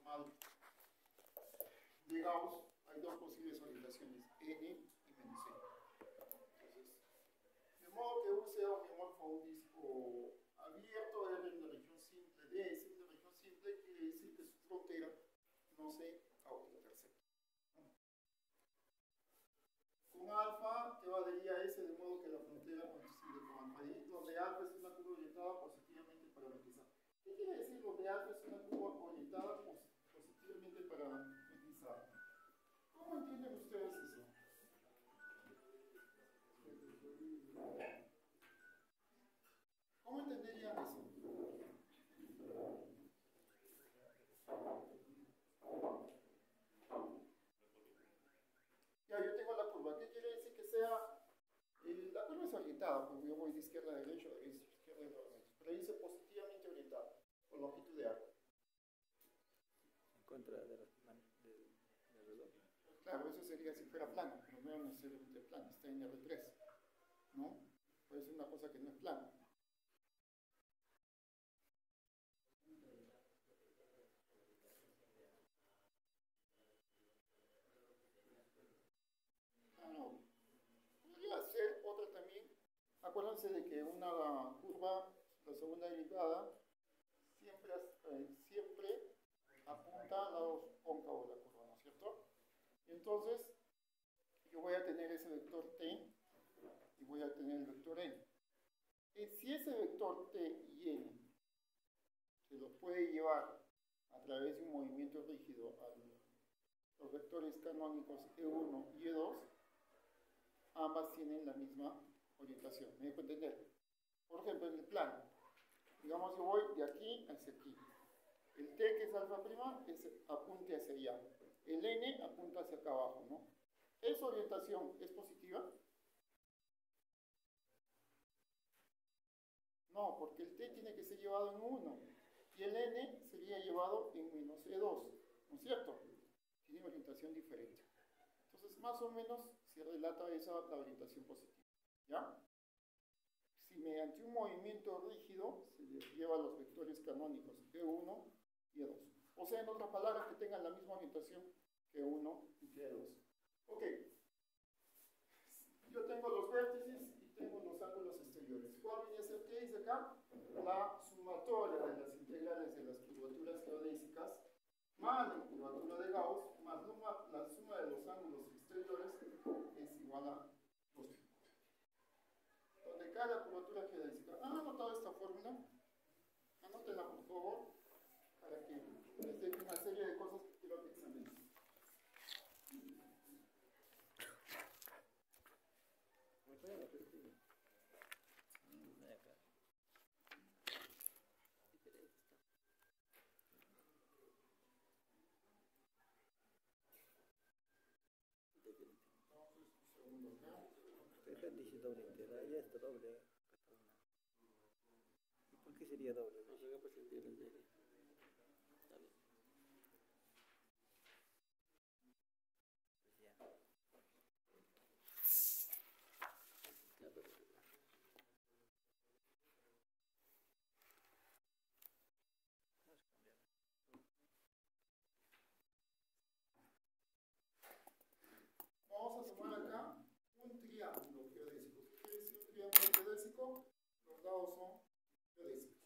normal de Gauss, hay dos posibles orientaciones, n y menos n. Entonces, de modo que U sea homeomorfo a un disco abierto, R en la región simple, D es en la región simple, quiere decir que su frontera no se autointersecta. Con alfa te valdría S, de modo que la frontera coincide con alfa y, donde alfa es una curva orientada positivamente parametrizada. ¿Qué quiere decir donde alfa es una curva orientada positivamente parametrizada? ¿Cómo entienden ustedes eso? ¿Cómo entenderían eso? Ya, yo tengo la curva. ¿Qué quiere decir que sea? La curva es orientada, porque yo voy de izquierda a derecha, de izquierda a derecha, pero dice positivamente orientada, por longitud de arco. En contra de redondo. Claro, eso sería si fuera plano, pero no necesariamente plano, está en R3, ¿no? Puede ser una cosa que no es plana. Claro, podría ser otra también. Acuérdense de que una curva, la segunda derivada, siempre apunta al lado cóncavo de la curva, ¿no es cierto? Y entonces, yo voy a tener ese vector t y voy a tener el vector n. Y si ese vector t y n se lo puede llevar a través de un movimiento rígido a los vectores canónicos E1 y E2, ambas tienen la misma orientación. ¿Me dejo entender? Por ejemplo, en el plano, digamos yo voy de aquí hacia aquí. El t, que es alfa prima, apunte hacia allá. El n apunta hacia acá abajo, ¿no? ¿Esa orientación es positiva? No, porque el t tiene que ser llevado en 1 y el n sería llevado en menos E2, ¿no es cierto? Tiene orientación diferente. Entonces, más o menos se relata esa la orientación positiva, ¿ya? Si mediante un movimiento rígido se lleva los vectores canónicos E1 y E2. O sea, en otras palabras, que tengan la misma orientación que E1 y que E2. Ok. Yo tengo los vértices y tengo los ángulos exteriores. ¿Cuál viene a ser qué dice acá? La sumatoria de las integrales de las curvaturas geodésicas más la curvatura de Gauss más la suma de los ángulos exteriores es igual a 2. Donde cada curvatura geodésica. ¿Han anotado esta fórmula? Anótenla por favor, para que les deje una serie de cosas que quiero que examinen. Dice doble integral, ya está doble. ¿Y por qué sería doble? No sé qué por sentir el dedo. Está bien. Pues ya. Ya, pero... Vamos a cambiar. Vamos a tomar acá un triángulo geodésico. ¿Qué quiere decir un triángulo geodésico? Los lados son geodésicos.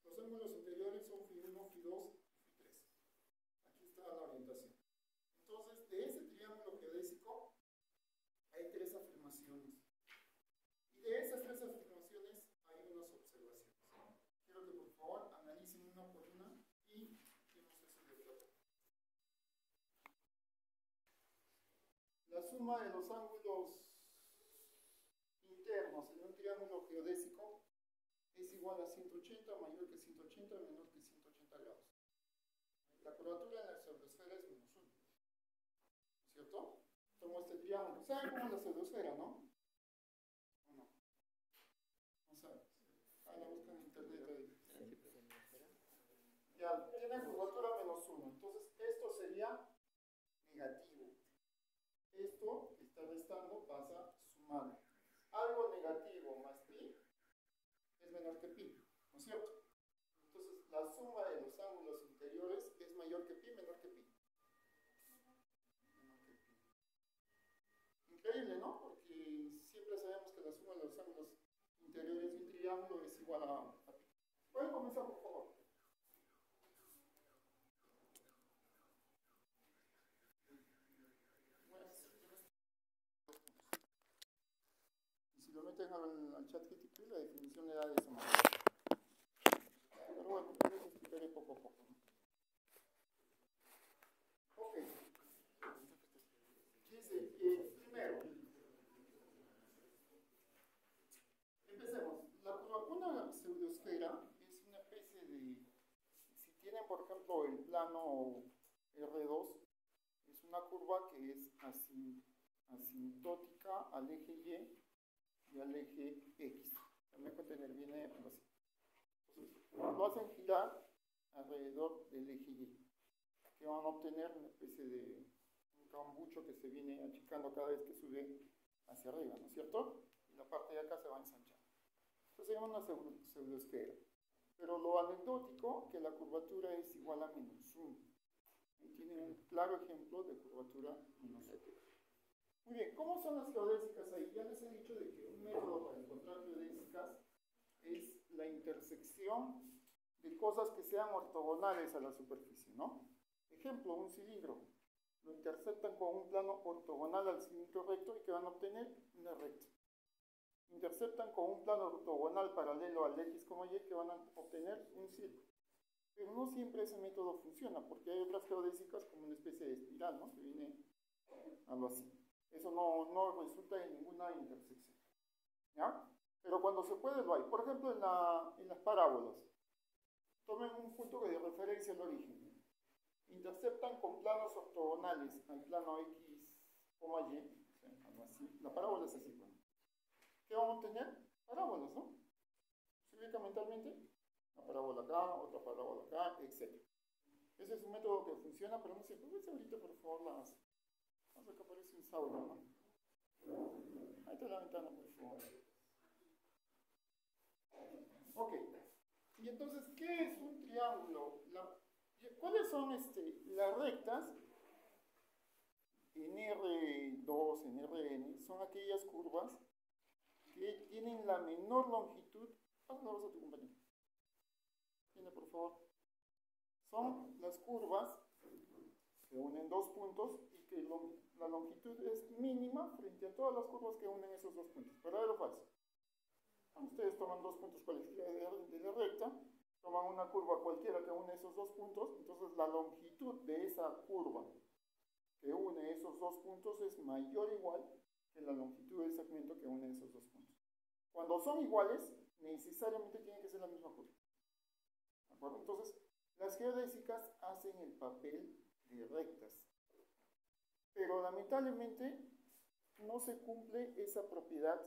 Los ángulos interiores son φ1, φ2 y φ3. Aquí está la orientación. Entonces, de ese triángulo geodésico hay 3 afirmaciones. Y de esas 3 afirmaciones hay unas observaciones. Quiero que por favor analicen una por una y vemos eso de otra. La suma de los ángulos internos en un triángulo geodésico es igual a 180, mayor que 180, menor que 180 grados. La curvatura en la pseudosfera es menos 1. ¿No es cierto? Tomo este triángulo. ¿Saben cómo es la pseudosfera, no? ¿O no? No saben. Ah, la buscan en internet ahí. Ya, tiene curvatura menos 1. Entonces, esto sería negativo. Esto que está restando pasa sumando. Algo negativo más pi es menor que pi, ¿no es cierto? Entonces, la suma de los ángulos interiores es mayor que pi, menor increíble, ¿no? Porque siempre sabemos que la suma de los ángulos interiores de un triángulo es igual a pi. ¿Pueden comenzar, por favor? Y si lo meten al chat GTP, la definición le da de esa manera. Pero bueno, yo les explicaré poco a poco, ¿no? Ok. Dice que primero, empecemos. Una pseudoesfera es una especie de, si tienen por ejemplo el plano R2, es una curva que es asintótica al eje Y y al eje X. También puede tener, viene algo así. Entonces, lo hacen girar alrededor del eje Y, que van a obtener una especie de un cambucho que se viene achicando cada vez que sube hacia arriba, ¿no es cierto? Y la parte de acá se va a ensanchar. Esto se llama una pseudoesfera. Pero lo anecdótico, que la curvatura es igual a -1. Y tiene un claro ejemplo de curvatura -1. Muy bien, ¿cómo son las geodésicas ahí? Ya les he dicho de que un método para encontrar geodésicas es la intersección de cosas que sean ortogonales a la superficie, ¿no? Ejemplo, un cilindro. Lo intersectan con un plano ortogonal al cilindro recto y que van a obtener una recta. Interceptan con un plano ortogonal paralelo al X, Y, que van a obtener un círculo. Pero no siempre ese método funciona, porque hay otras geodésicas como una especie de espiral, ¿no? Que viene algo así. Eso no resulta en ninguna intersección, ¿ya? Pero cuando se puede lo hay. Por ejemplo, en las parábolas. Tomen un punto de referencia al origen. Interceptan con planos ortogonales al plano X, Y, o sea, algo así. La parábola es así, bueno. ¿Qué vamos a obtener? Parábolas, ¿no? Se ubica mentalmente una parábola acá, otra parábola acá, etc. Ese es un método que funciona, pero no sé. ¿Puedes ahorita, por favor, las... Vamos a que aparece un saurio, ¿no? Ahí está la ventana, por favor. Ok. Y entonces, ¿qué es un triángulo? ¿Cuáles son las rectas en R2, en Rn? Son aquellas curvas que tienen la menor longitud. Pásala a tu compañero. Viene, por favor. Son las curvas que unen dos puntos y que la longitud es mínima frente a todas las curvas que unen esos dos puntos. ¿Verdadero o falso? Ustedes toman dos puntos cualquiera de la recta, toman una curva cualquiera que une esos dos puntos, entonces la longitud de esa curva que une esos dos puntos es mayor o igual que la longitud del segmento que une esos dos puntos. Cuando son iguales, necesariamente tienen que ser la misma curva. ¿De acuerdo? Entonces, las geodésicas hacen el papel de rectas. Pero lamentablemente no se cumple esa propiedad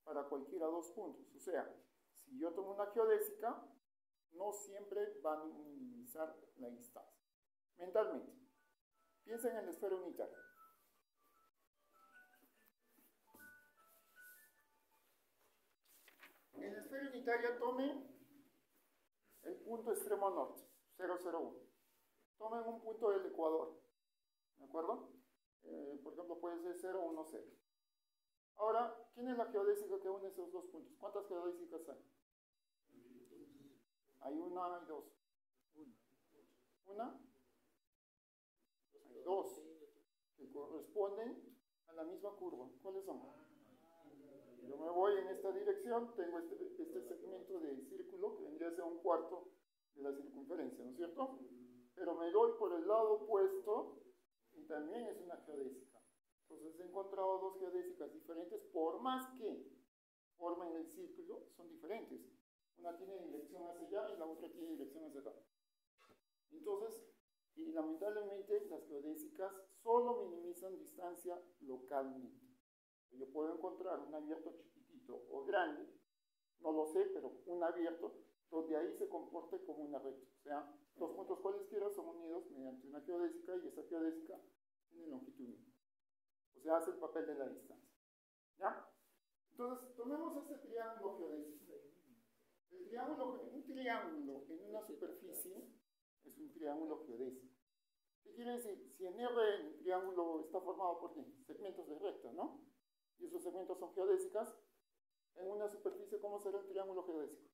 para cualquiera dos puntos. O sea, si yo tomo una geodésica, no siempre van a minimizar la instancia. Mentalmente, piensen en la esfera unitaria. En la esfera unitaria tomen el punto extremo norte, 0,01. Tomen un punto del ecuador, ¿de acuerdo? Por ejemplo, puede ser 0,10. Ahora, ¿quién es la geodésica que une esos dos puntos? ¿Cuántas geodésicas hay? Hay una, hay dos. ¿Una? Hay dos que corresponden a la misma curva. ¿Cuáles son? Yo me voy en esta dirección, tengo este segmento de círculo que vendría a ser un cuarto de la circunferencia, ¿no es cierto? Pero me doy por el lado opuesto y también es una geodésica. Entonces he encontrado dos geodésicas diferentes, por más que formen el círculo, son diferentes. Una tiene dirección hacia allá y la otra tiene dirección hacia acá. Entonces, y lamentablemente las geodésicas solo minimizan distancia localmente. Yo puedo encontrar un abierto chiquitito o grande, no lo sé, pero un abierto, donde ahí se comporte como una recta. O sea, los puntos cualesquiera son unidos mediante una geodésica y esa geodésica tiene longitud mínima. O sea, hace el papel de la distancia. ¿Ya? Entonces, tomemos este triángulo geodésico. Un triángulo en una superficie es un triángulo geodésico. ¿Qué quiere decir? Si en R el triángulo está formado por ¿qué? Segmentos de recta, ¿no? y esos segmentos son geodésicas, en una superficie, ¿cómo será el triángulo geodésico?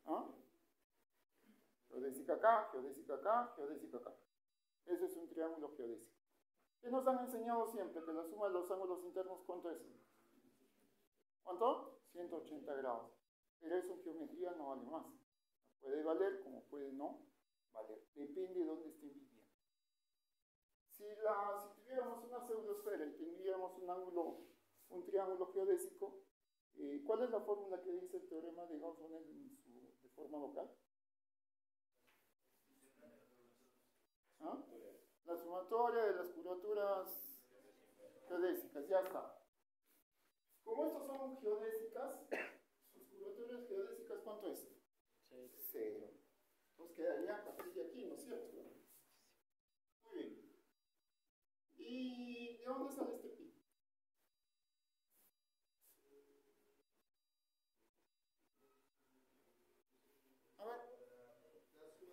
¿Ah? Geodésica acá, geodésica acá, geodésica acá. Ese es un triángulo geodésico. ¿Qué nos han enseñado siempre? Que la suma de los ángulos internos, ¿cuánto es? ¿Cuánto? 180 grados. Pero eso en geometría no vale más. Puede valer como puede no valer. Depende de dónde estén viviendo. Si tuviéramos una pseudosfera y tendríamos un triángulo geodésico, ¿cuál es la fórmula que dice el teorema de Gauss-Bonnet de forma local? ¿Ah? La sumatoria de las curvaturas geodésicas, ya está. Como estos son geodésicas, sus curvaturas geodésicas, ¿cuánto es? 0. Entonces quedaría aquí y aquí, ¿no es cierto? Muy bien. ¿Y de dónde sale este pi? A ver,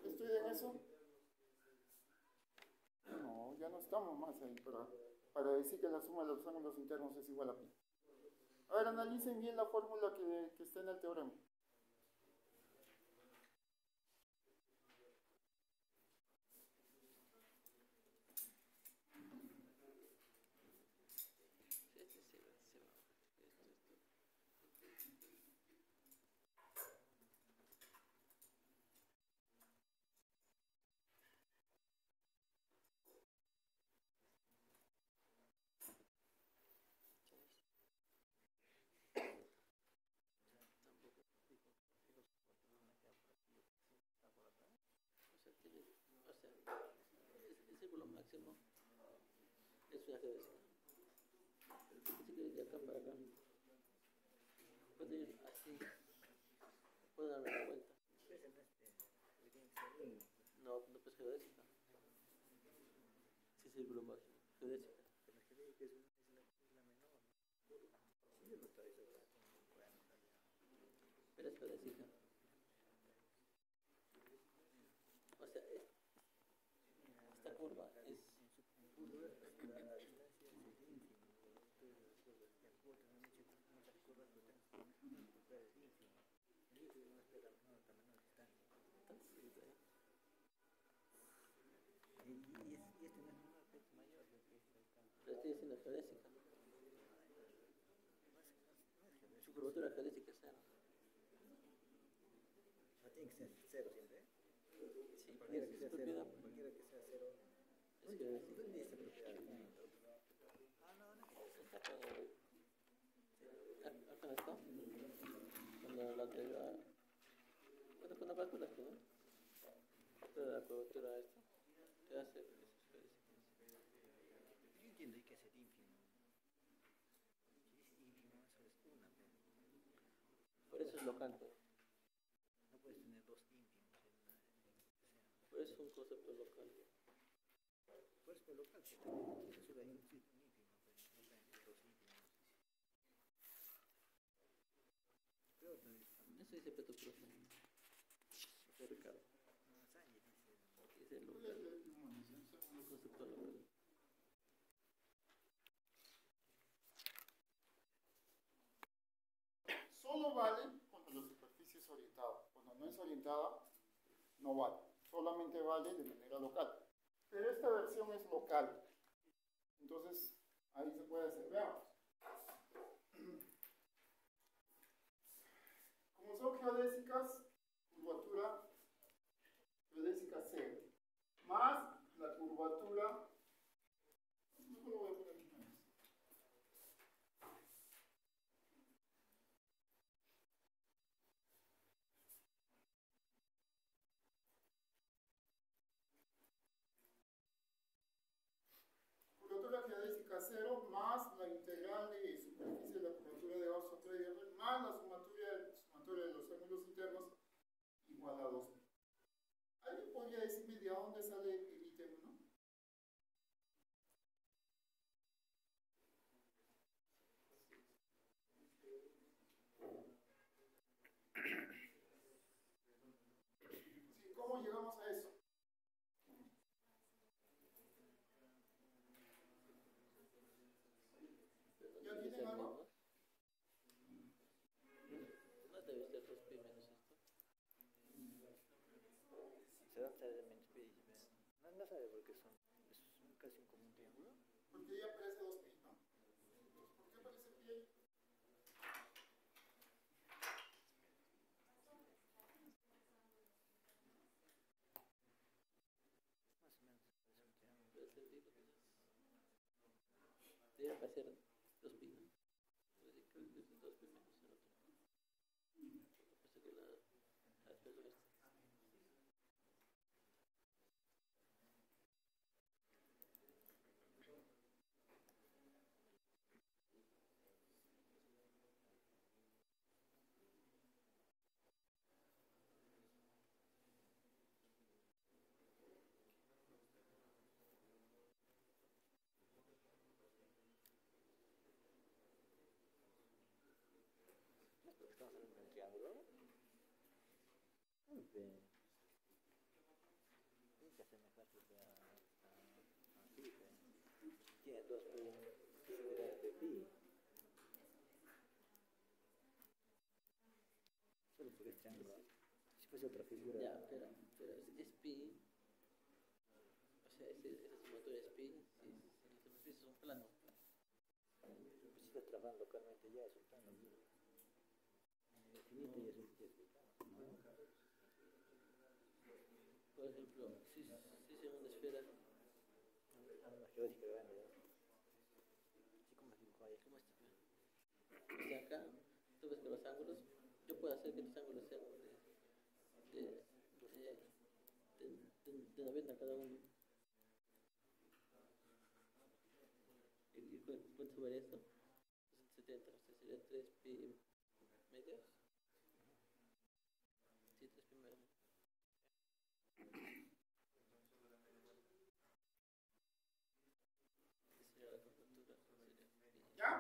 ¿estudien eso? No, ya no estamos más ahí para decir que la suma de los ángulos internos es igual a pi. A ver, analicen bien la fórmula que está en el teorema. El círculo máximo es una geodésica. El que se quiere de acá para acá puede ir así, puede darle la vuelta. No, no pues geodésica. Sí, círculo máximo, geodésica. Pero es geodésica. O sea, esta curva es. Pero estoy diciendo geodésica. Su curvatura geodésica es 0. Tiene que ser 0 siempre. Sí, Cualquiera que sea 0. propiedad. Cualquiera que sea 0. Es geodésica. ¿Dónde dice propiedad? Acá no está. Cuando la teoría. Cuando calculas tú, ¿no? Toda la curvatura esta te hace eso es geodésica. Yo entiendo que es el ínfimo. Si dice ínfimo, eso es una. Por eso es local, pues. No puedes tener dos ínfimos en una. Por eso es un concepto local. Por eso es local, que también se sube ahí un ínfimo, pero no pueden tener dos ínfimos. Pero también. Eso dice Peto Profe. Profe Ricardo. Sánchez dice. Dice local. Un concepto local. Solo vale cuando la superficie es orientada. Cuando no es orientada, no vale. Solamente vale de manera local. Pero esta versión es local. Entonces, ahí se puede hacer. Veamos. Como son geodésicas, curvatura geodésica 0. Más la curvatura. No lo voy a poner aquí más. Curvatura geodésica 0 más la integral de superficie de la curvatura de Gauss más la sumatoria de los ángulos internos igual a 2. ¿Alguien podría decirme de dónde sale el ítem 1? Sí, ¿cómo llegamos a eso? ¿Ya debe tienen ser algo? menos. No debe ser 2pi menos esto. ¿Se dónde sale de menos pi? No, no sabe porque es casi un común triángulo. Porque ya aparece 2pi, ¿no? Entonces, ¿por qué aparece pi ahí? Más o menos parece un triángulo. Debe ser digo, debe aparecer 2pi, ¿no? Creo que es 2pi menos el otro. Parece que la perdón, esto. ¿No es porque estamos hablando de un triángulo? Muy bien. Tiene que asemejarse a pi, pe. Tiene 2pi similares de pi. Solo porque es triángulo. Si fuese otra figura. Ya, pero es pi. O sea, esa sumatoria es pi. Si la superficie es un plano. Pues si estás trabajando localmente ya es un plano. En el infinito ya es un plano. Por ejemplo, si es en una esfera, Ah, no, geodésica grande, ¿no? Así como se dibujó ahí. como este. O sea, acá tú ves que los ángulos, yo puedo hacer que los ángulos sean de 90 cada uno. ¿Y cuánto vale esto? 70, o sea, sería 3pi medios. Sí, 3pi medios. Sería la curvatura, sería pi. ¿Ya?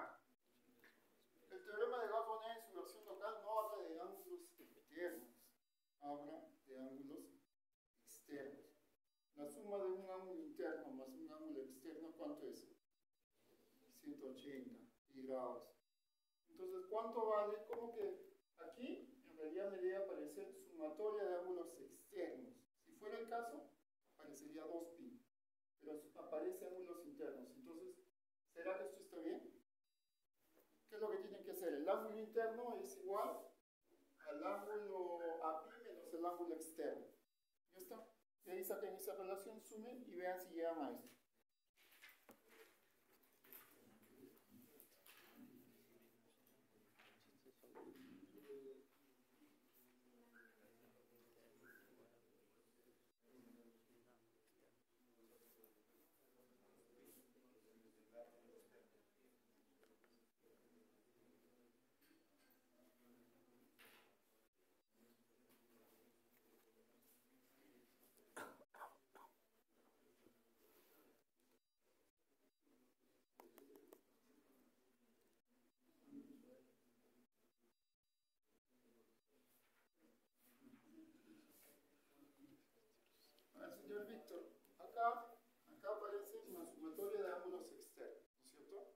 El teorema de Gauss-Bonnet en su versión local no habla de ángulos internos, habla de ángulos externos. La suma de un ángulo interno más un ángulo externo, ¿cuánto es? 180 grados. Entonces, ¿cuánto vale? Como que aquí en realidad me debe aparecer sumatoria de ángulos externos. Si fuera el caso, aparecería 2pi, pero aparece ángulos internos. Entonces, ¿será que esto está bien? ¿Qué es lo que tienen que hacer? El ángulo interno es igual al ángulo a pi menos el ángulo externo. ¿Ya está? Y ahí saquen esa relación, sumen y vean si llegan a esto. Señor Víctor, acá aparece una sumatoria de ángulos externos, ¿no es cierto?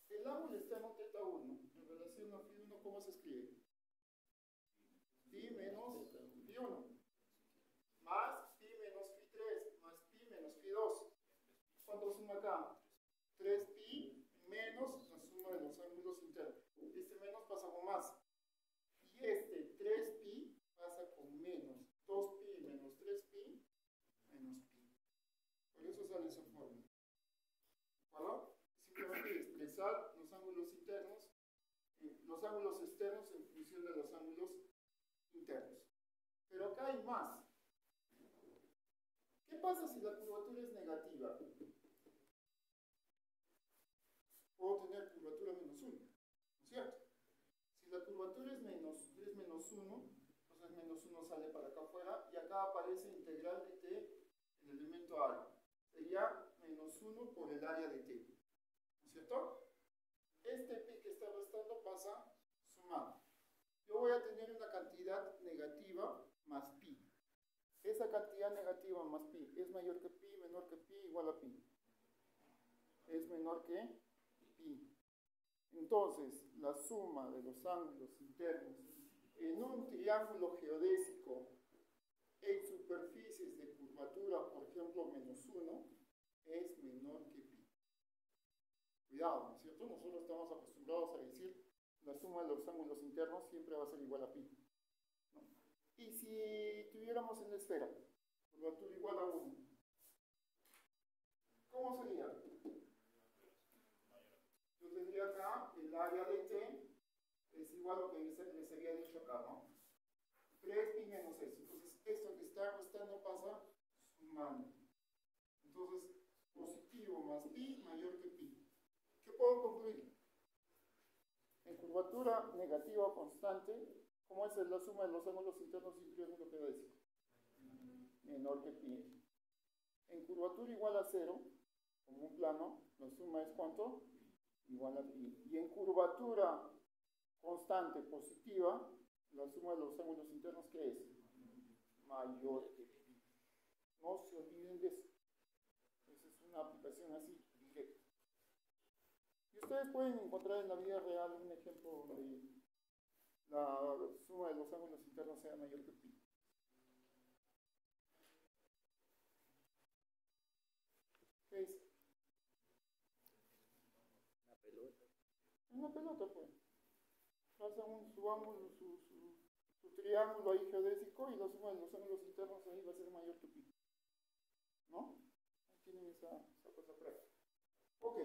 El ángulo externo θ1 en relación a φ1, ¿cómo se escribe? Pi menos φ1 más pi menos φ3 más pi menos φ2. ¿Cuánto suma acá? 3pi menos la suma de los ángulos internos. Este menos pasa con más. Y este 3pi pasa con menos. 2pi menos 3pi menos pi. Por eso sale esa fórmula. ¿De acuerdo? Simplemente expresar los ángulos internos, los ángulos externos en función de los ángulos internos. Pero acá hay más. ¿Qué pasa si la curvatura es negativa? Puedo tener curvatura menos 1, ¿no es cierto? Si la curvatura es menos 3 menos 1, entonces menos 1 sale para acá afuera y acá aparece integral de t el elemento área. Sería menos 1 por el área de t, ¿no es cierto? Este pi que está restando pasa sumando. Yo voy a tener una cantidad negativa más pi. Esa cantidad negativa más pi es mayor que pi, menor que pi, igual a pi. Es menor que pi. Entonces, la suma de los ángulos internos en un triángulo geodésico en superficies de curvatura, por ejemplo, -1, es menor que pi. Cuidado, ¿no es cierto? Nosotros estamos acostumbrados a decir la suma de los ángulos internos siempre va a ser igual a pi, ¿no? Y si tuviéramos en la esfera curvatura igual a 1, ¿cómo sería? Yo tendría acá el área de t es igual a lo que les había dicho acá, ¿no? 3pi menos eso. Entonces, esto que está restando pasa sumando. Entonces, positivo más pi mayor que pi. ¿Qué puedo concluir? En curvatura negativa constante, ¿cómo es la suma de los ángulos internos y un triángulo geodésico? Menor que pi. En curvatura igual a 0, como un plano, la suma es ¿cuánto? Igual a pi. Y en curvatura constante positiva, la suma de los ángulos internos, ¿qué es? Mayor que pi. No se olviden de eso. Esa es una aplicación así, directa. Y ustedes pueden encontrar en la vida real un ejemplo donde la suma de los ángulos internos sea mayor que pi. ¿Qué es? Una pelota. Una pelota, pues. Hacen su ángulo, su triángulo ahí geodésico y la suma de los ángulos internos ahí va a ser mayor que pi. ¿No? Ahí tienen esa cosa práctica. Ok.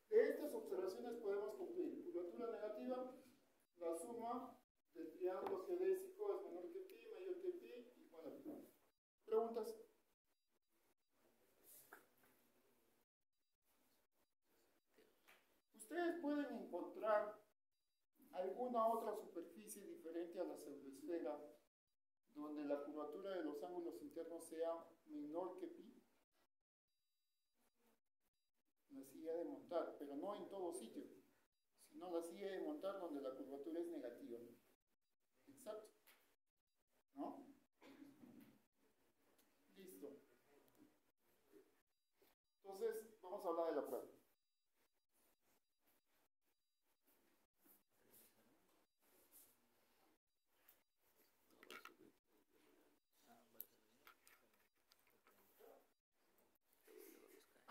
De estas observaciones podemos concluir. Curvatura negativa, la suma del triángulo geodésico es menor que pi, mayor que pi, igual a pi. ¿Preguntas? Ustedes pueden encontrar alguna otra superficie diferente a la pseudoesfera donde la curvatura de los ángulos internos sea menor que pi. La silla de montar, pero no en todo sitio, sino la silla de montar donde la curvatura es negativa. Exacto. ¿No? Listo. Entonces, vamos a hablar de la prueba.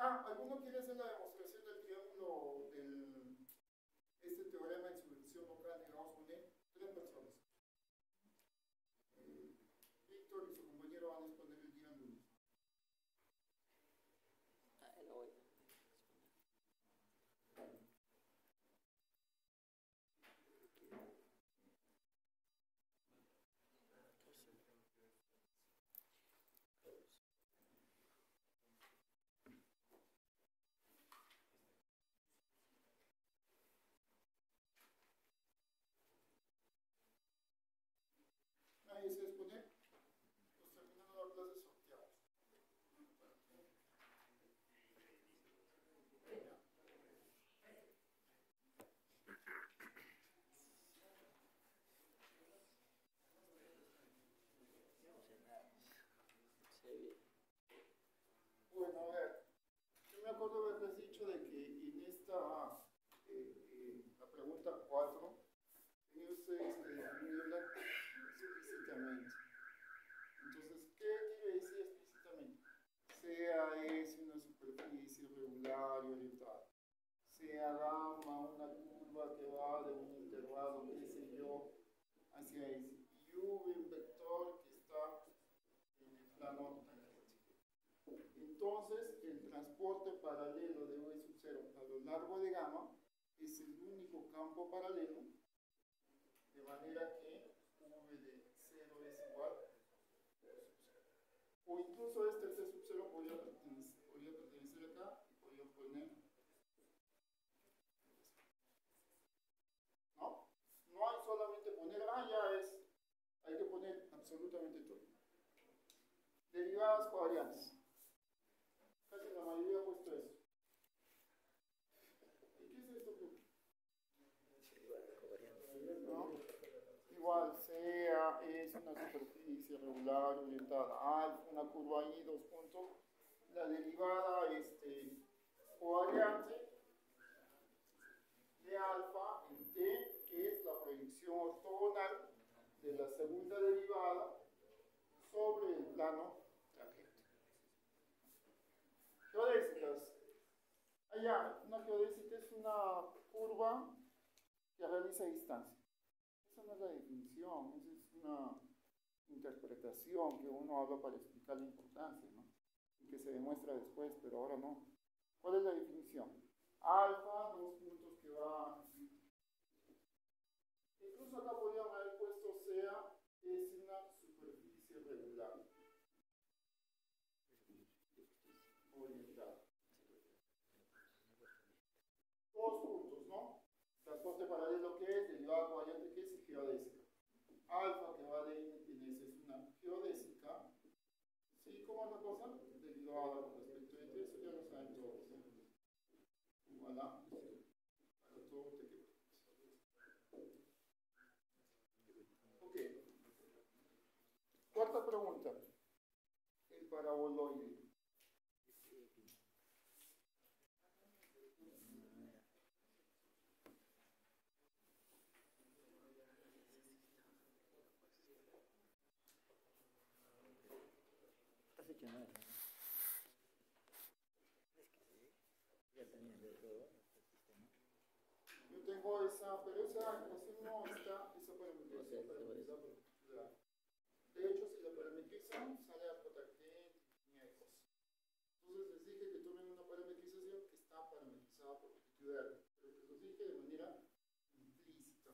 ¿Alguno quiere hacer la demostración del triángulo este teorema en su versión local de Gauss-Bonnet? 3 personas. Víctor y su compañero van a exponer el día lunes. Lo voy. Nadie se expone. Pues terminando la clase sorteamos. Bueno, a ver, yo me acuerdo haberles dicho de que en esta, la pregunta 4, tenían ustedes que definirla explícitamente. Entonces, ¿qué quiere decir explícitamente? Sea S una superficie regular y orientada, sea gamma una curva que va de un intervalo, qué sé yo, hacia S, y V un vector que está en el plano tangente. Entonces, el transporte paralelo de V sub 0 a lo largo de gamma es el único campo paralelo, de manera que V de 0 es igual a V sub 0. O incluso este T sub 0 podría pertenecer acá y podría poner. ¿No? No hay solamente poner, ya es. Hay que poner absolutamente todo. Derivadas covariantes. Casi la mayoría ha puesto eso. ¿Y qué es esto? ¿No? Igual, sea es una superficie regular orientada alfa, una curva I, 2 puntos. La derivada covariante de alfa en t es la proyección ortogonal de la segunda derivada sobre el plano tangente. Geodésicas. Allá, una geodésica es una curva que realiza distancia. Esa no es la definición, esa es una interpretación que uno habla para explicar la importancia, ¿no? Y que se demuestra después, pero ahora no. ¿Cuál es la definición? Alfa, dos puntos que va. Incluso acá podrían haber puesto sea, es una superficie regular. Orientada. Dos puntos, ¿no? Transporte paralelo, ¿qué es? Derivada covariante, ¿qué es? Y geodésica. Alfa, que va de n en S, es una geodésica. ¿Sí? ¿Cómo es la cosa? Derivada con respecto a t, eso ya lo saben todos, ¿no? Voilà. Para todo te queda. Ok. Cuarta pregunta. El paraboloide. Has hecho nada, ¿no? Es que sí. Ya tenías de todo este sistema. Yo tengo esa, pero esa ecuación no está, esa parametrización parametrizada por longitud. De hecho, si la parametrizan, sale a potente y hay cosas. Entonces les dije que tomen una parametrización que está parametrizada por longitud de arco, pero que los dije de manera implícita.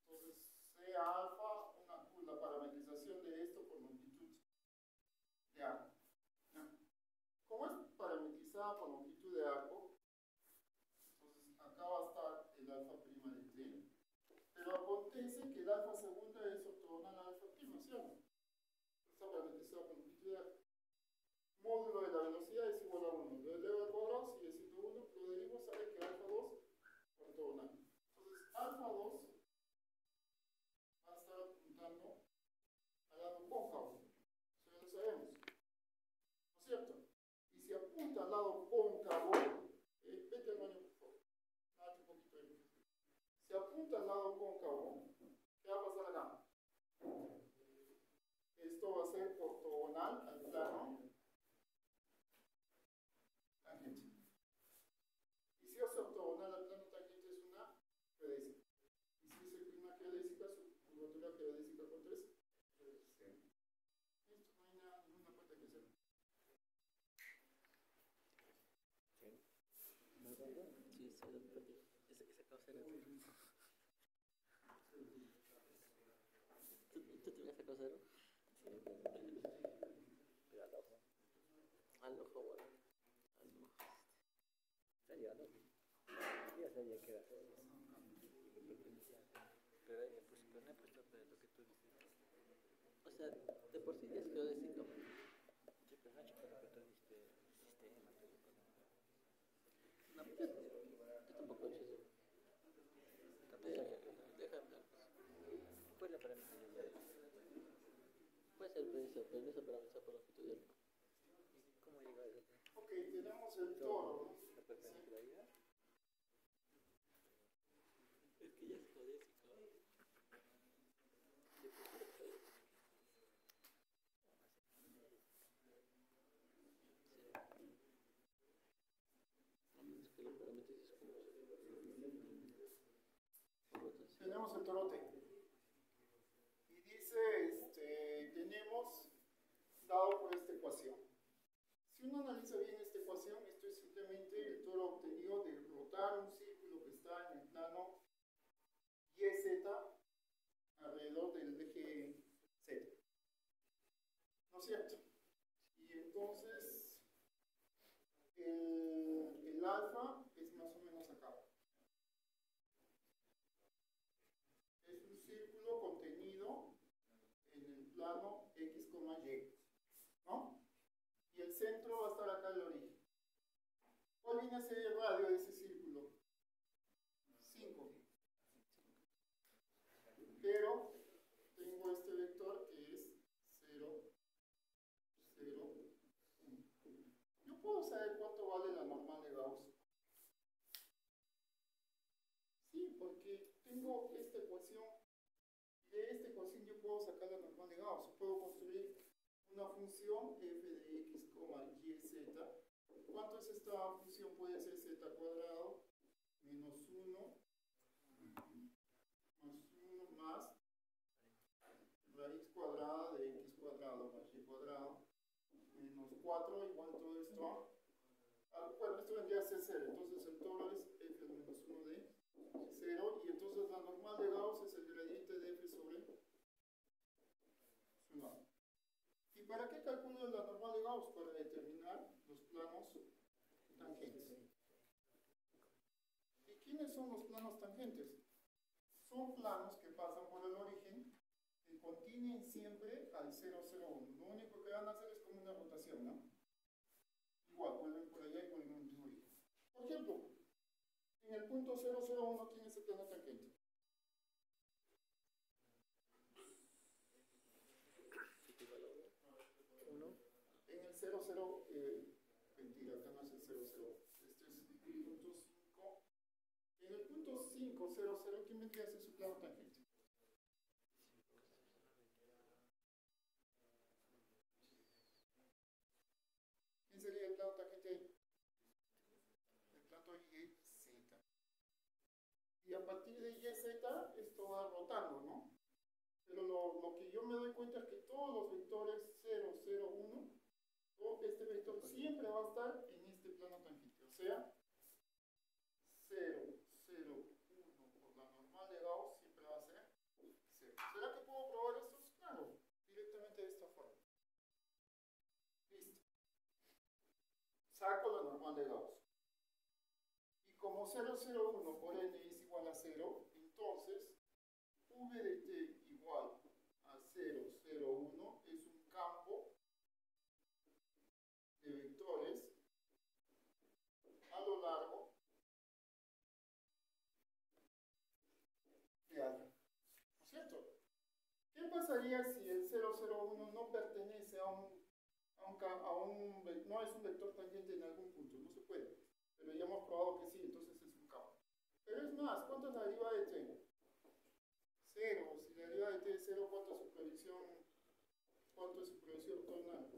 Entonces, C alfa, la parametrización de esto por longitud de arco. ¿No? Como es parametrizada por longitud de arco, entonces acá va a estar el alfa prima de t, pero acontece que el alfa segunda es ortogonal al alfa prima, ¿sí o no? Está parametrizada por longitud de arco. Módulo de la velocidad es igual a 1. Lo elevo al cuadrado sigue siendo 1, lo derivo, sale que alfa 2 ortogonal. Entonces, alfa 2 va a estar apuntando al lado cóncavo. Eso ya lo sabemos. ¿No es cierto? Y si apunta al lado cóncavo, vete al baño, por favor. Date un poquito de luz. Si apunta al lado cóncavo, ¿qué va a pasar acá? Esto va a ser ortogonal al plano tangente. Y si es ortogonal al plano tangente es una geodésica. Y si es una geodésica, su curvatura geodésica ¿cuánto es? Listo, no hay ninguna cuenta que hacer. Sí, esa cosa era. ¿Tú tenías esa cosa, no? Sí, pero al ojo. Al ojo, bueno. Sería, ¿no? Yo sabía que era eso. Pero ahí pues, pero no he puesto lo que tú dices. O sea, de por sí ya es geodésica. Sí, pero no he hecho lo que tú diste, sistema, todo eso. No, yo tampoco he hecho eso. Déjame. Pues la parametrización ya es. Puede ser preciso, pero no se parametrizar por longitud de arco. ¿Cómo llega a eso? Ok, tenemos el toro. ¿La perpendicularidad? Es que ya es geodésico. Tenemos el torote. Y dice, tenemos dado por esta ecuación. Si uno analiza bien esta ecuación, esto es simplemente el toro obtenido de rotar un círculo que está en el plano YZ alrededor del eje Z. ¿No es cierto? Y entonces el alfa es más o menos acá. Es un círculo contenido en el plano X, Y, ¿no? Y el centro va a estar acá en el origen. ¿Cuál viene a ser el radio de ese círculo? 5. Pero tengo este vector que es 0, 0, 1. Yo puedo saber cuánto vale la normal de Gauss. una función f de x, y, z. ¿Cuánto es esta función? Puede ser z cuadrado menos 1 más raíz cuadrada de x cuadrado más y cuadrado menos 4 igual todo esto bueno, esto vendría a ser 0, entonces el todo es f al menos 1 de 0 y entonces la normal de Gauss es el gradiente de f sobre su norma. ¿Y para qué calculo la normal de Gauss? Para determinar los planos tangentes. ¿Y quiénes son los planos tangentes? Son planos que pasan por el origen, que contienen siempre al 0,01. Lo único que van a hacer es como una rotación, ¿no? Igual, vuelven por allá y vuelven al mismo origen. Por ejemplo, en el punto 0,01, ¿quién es el plano tangente? En el 00, mentira, acá no es el 00. Este es el punto 5. En el punto 5, 00, ¿quién vendría a ser su plano tangente? ¿Quién sería el plano tangente ahí? El plano YZ. Y a partir de YZ, esto va rotando, ¿no? Pero lo que yo me doy cuenta es que todos los vectores 0, 0, 1, este vector siempre va a estar en este plano tangente. O sea, 0, 0, 1 por la normal de Gauss siempre va a ser 0. ¿Será que puedo probar esto? Claro, directamente de esta forma. Listo. Saco la normal de Gauss. Y como 0, 0, 1 por n es igual a 0, entonces v de t igual a 0, 0, 1 es un campo de vectores a lo largo de algo. ¿No es cierto? ¿Qué pasaría si el 001 no pertenece no es un vector tangente en algún punto? No se puede. Pero ya hemos probado que sí, entonces es un campo. Pero es más, ¿cuánto es la deriva de t? 0. Si la deriva de t es 0, ¿cuánto es su proyección tonal?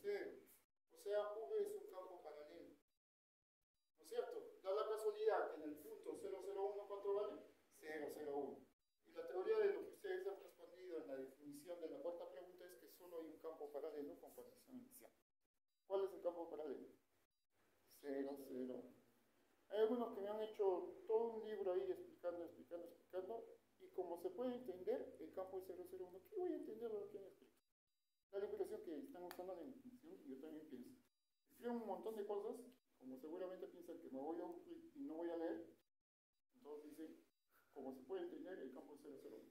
0. O sea, v es un campo paralelo. ¿No es cierto? Da la casualidad que en el punto 001, ¿cuánto vale? 001. Y la teoría de lo que ustedes han respondido en la definición de la cuarta pregunta es que solo hay un campo paralelo con posición inicial. ¿Cuál es el campo paralelo? 0. Hay algunos que me han hecho todo un libro ahí explicando, y como se puede entender, el campo es 001. ¿Qué voy a entender lo que han escrito? Da la impresión que están usando la definición y yo también pienso. Escriben un montón de cosas, como seguramente piensan que me voy a aburrir y no voy a leer, entonces dicen, como se puede entender, el campo es 001.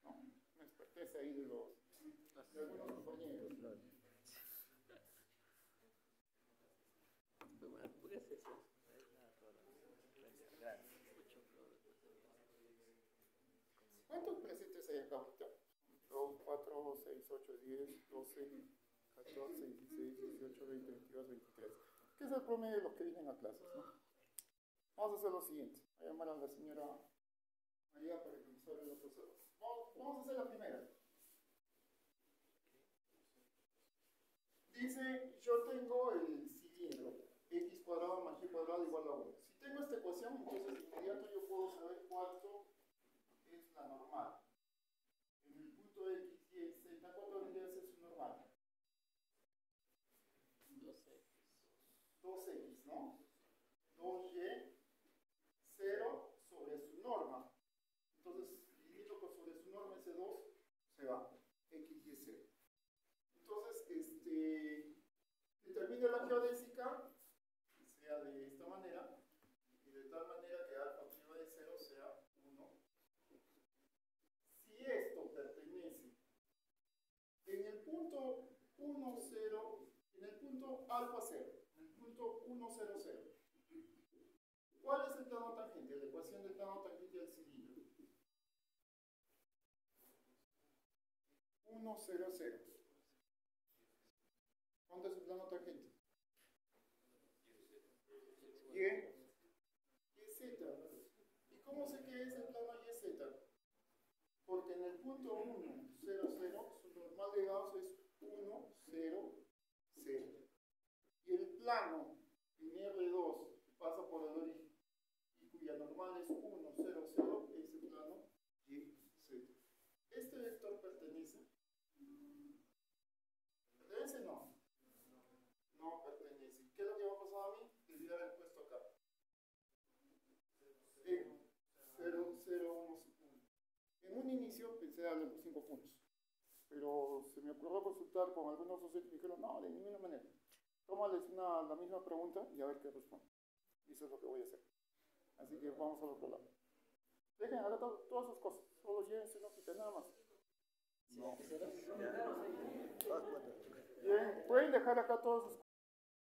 ¿No? Una experteza ahí de algunos compañeros. ¿Cuántos presentes hay acá ahorita? 2, 4, 6, 8, 10, 12, 14, 16, 18, 20, 22, 23. ¿Qué es el promedio de los que vienen a clases, no? Vamos a hacer lo siguiente. Voy a llamar a la señora María para que nos hable los procesos. Vamos a hacer la primera. Dice, yo tengo el cilindro, x cuadrado más y cuadrado igual a 1. Si tengo esta ecuación, entonces de inmediato yo puedo saber cuánto es la normal. En el punto x, y, z, ¿cuánto vendría a ser su normal? 2x, ¿no? 2y, 0 sobre su norma. Entonces, dividido sobre su norma, ese 2 se va. X, y, 0. Entonces, determine la geodésica, que sea de esta manera, y de tal manera que alfa prima de 0 sea 1. Si esto pertenece en el punto 1, 0, en el punto alfa 0, en el punto 1, 0, 0, ¿cuál es el plano tangente? La ecuación del plano tangente del cilindro. 1, 0, 0. ¿Cuánto es el plano tangente? Y, Z. ¿Y cómo sé que es el plano YZ? Porque en el punto 1, 0, 0, su normal de Gauss es 1, 0, 0. Y el plano en R2 que pasa por el origen y cuya normal es 1, 0, 0, ese plano y Z. ¿Este vector pertenece? ¿Pertenece o no? No pertenece. ¿Qué es lo que me ha pasado a mí? Debería haber puesto acá. 0, 0, 1, 1. En un inicio pensé darle los 5 puntos, pero se me ocurrió consultar con algunos docentes y me dijeron, no, de ninguna manera. Tómales la misma pregunta y a ver qué responde. Y eso es lo que voy a hacer. Así que vamos al otro lado. Dejen acá todas sus cosas, solo llévense, no quiten nada más. No. Bien, pueden dejar acá todas sus